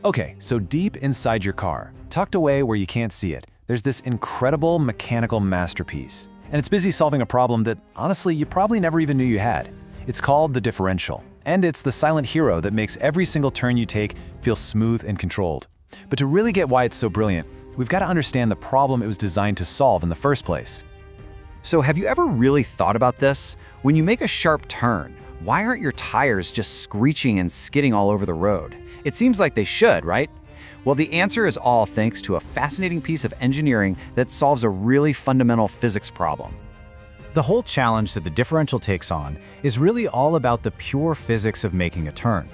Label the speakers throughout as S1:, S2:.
S1: Okay, so deep inside your car, tucked away where you can't see it, there's this incredible mechanical masterpiece. And it's busy solving a problem that, honestly, you probably never even knew you had. It's called the differential, and it's the silent hero that makes every single turn you take feel smooth and controlled. But to really get why it's so brilliant, we've got to understand the problem it was designed to solve in the first place.
S2: So have you ever really thought about this? When you make a sharp turn, why aren't your tires just screeching and skidding all over the road? It seems like they should, right? Well, the answer is all thanks to a fascinating piece of engineering that solves a really fundamental physics problem.
S3: The whole challenge that the differential takes on is really all about the pure physics of making a turn.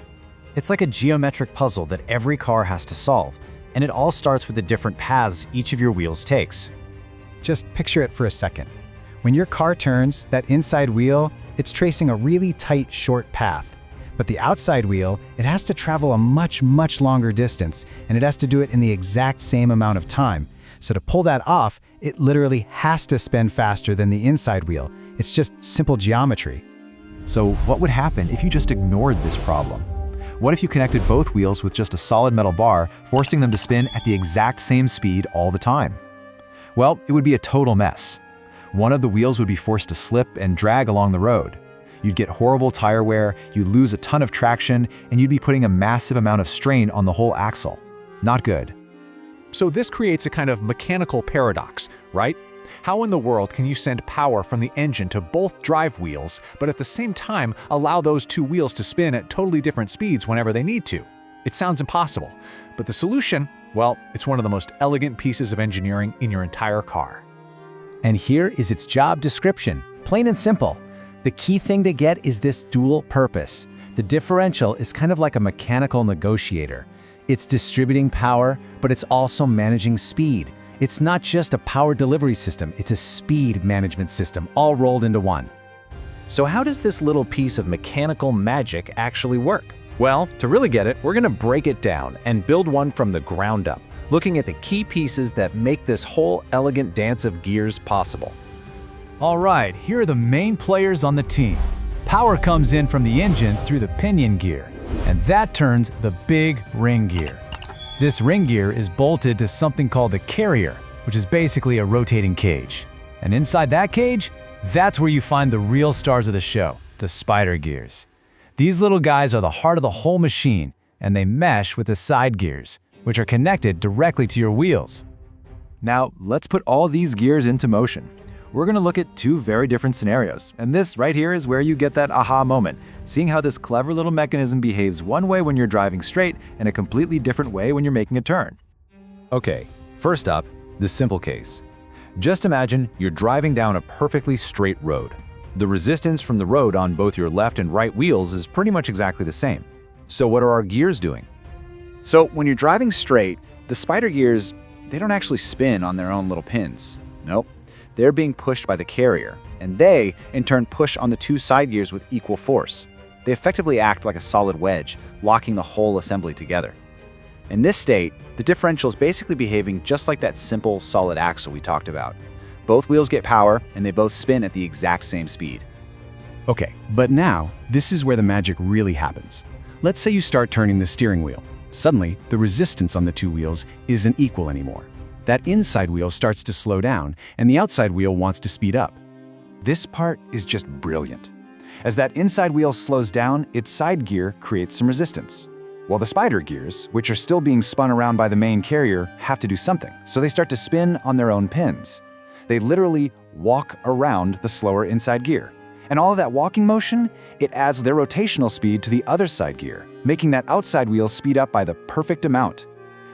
S3: It's like a geometric puzzle that every car has to solve, and it all starts with the different paths each of your wheels takes.
S4: Just picture it for a second. When your car turns, that inside wheel, it's tracing a really tight, short path. But the outside wheel, it has to travel a much longer distance, and it has to do it in the exact same amount of time. So to pull that off, it literally has to spin faster than the inside wheel. It's just simple geometry.
S1: So what would happen if you just ignored this problem? What if you connected both wheels with just a solid metal bar, forcing them to spin at the exact same speed all the time? Well, it would be a total mess. One of the wheels would be forced to slip and drag along the road. You'd get horrible tire wear, you'd lose a ton of traction, and you'd be putting a massive amount of strain on the whole axle. Not good.
S5: So this creates a kind of mechanical paradox, right? How in the world can you send power from the engine to both drive wheels, but at the same time allow those two wheels to spin at totally different speeds whenever they need to? It sounds impossible, but the solution, well, it's one of the most elegant pieces of engineering in your entire car.
S3: And here is its job description, plain and simple. The key thing to get is this dual purpose. The differential is kind of like a mechanical negotiator. It's distributing power, but it's also managing speed. It's not just a power delivery system, it's a speed management system, all rolled into one.
S2: So how does this little piece of mechanical magic actually work?
S5: Well, to really get it, we're going to break it down and build one from the ground up, looking at the key pieces that make this whole elegant dance of gears possible.
S3: All right, here are the main players on the team. Power comes in from the engine through the pinion gear, and that turns the big ring gear. This ring gear is bolted to something called the carrier, which is basically a rotating cage. And inside that cage, that's where you find the real stars of the show, the spider gears. These little guys are the heart of the whole machine, and they mesh with the side gears, which are connected directly to your wheels.
S1: Now, let's put all these gears into motion. We're going to look at two very different scenarios, and this right here is where you get that aha moment, seeing how this clever little mechanism behaves one way when you're driving straight and a completely different way when you're making a turn. Okay, first up, the simple case. Just imagine you're driving down a perfectly straight road. The resistance from the road on both your left and right wheels is pretty much exactly the same. So what are our gears doing?
S2: So when you're driving straight, the spider gears, they don't actually spin on their own little pins. Nope. They're being pushed by the carrier, and they, in turn, push on the two side gears with equal force. They effectively act like a solid wedge, locking the whole assembly together. In this state, the differential is basically behaving just like that simple, solid axle we talked about. Both wheels get power, and they both spin at the exact same speed.
S4: Okay, but now, this is where the magic really happens. Let's say you start turning the steering wheel. Suddenly, the resistance on the two wheels isn't equal anymore. That inside wheel starts to slow down, and the outside wheel wants to speed up. This part is just brilliant. As that inside wheel slows down, its side gear creates some resistance. While the spider gears, which are still being spun around by the main carrier, have to do something, so they start to spin on their own pins. They literally walk around the slower inside gear. And all of that walking motion, it adds their rotational speed to the other side gear, making that outside wheel speed up by the perfect amount.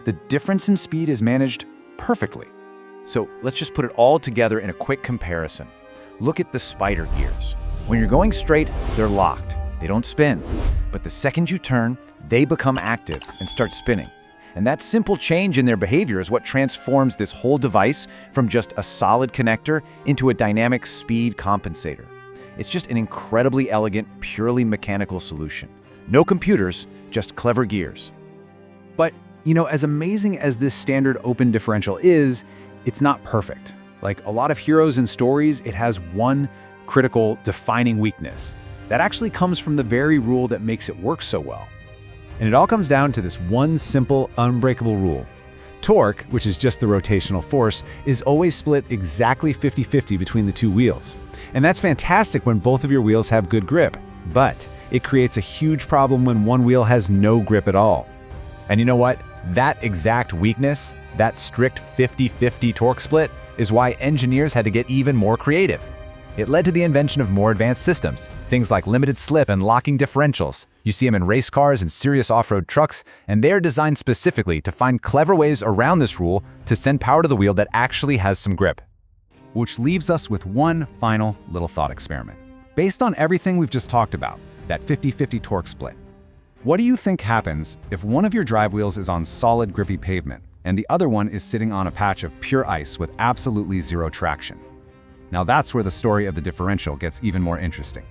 S4: The difference in speed is managed perfectly.
S5: So let's just put it all together in a quick comparison. Look at the spider gears. When you're going straight, they're locked. They don't spin. But the second you turn, they become active and start spinning. And that simple change in their behavior is what transforms this whole device from just a solid connector into a dynamic speed compensator. It's just an incredibly elegant, purely mechanical solution. No computers, just clever gears.
S4: But, you know, as amazing as this standard open differential is, it's not perfect. Like a lot of heroes and stories, it has one critical defining weakness that actually comes from the very rule that makes it work so well.
S1: And it all comes down to this one simple, unbreakable rule. Torque, which is just the rotational force, is always split exactly 50-50 between the two wheels. And that's fantastic when both of your wheels have good grip. But it creates a huge problem when one wheel has no grip at all.
S5: And you know what? That exact weakness, that strict 50-50 torque split, is why engineers had to get even more creative. It led to the invention of more advanced systems, things like limited slip and locking differentials. You see them in race cars and serious off-road trucks, and they are designed specifically to find clever ways around this rule to send power to the wheel that actually has some grip.
S1: Which leaves us with one final little thought experiment. Based on everything we've just talked about, that 50-50 torque split, what do you think happens if one of your drive wheels is on solid, grippy pavement and the other one is sitting on a patch of pure ice with absolutely zero traction? Now that's where the story of the differential gets even more interesting.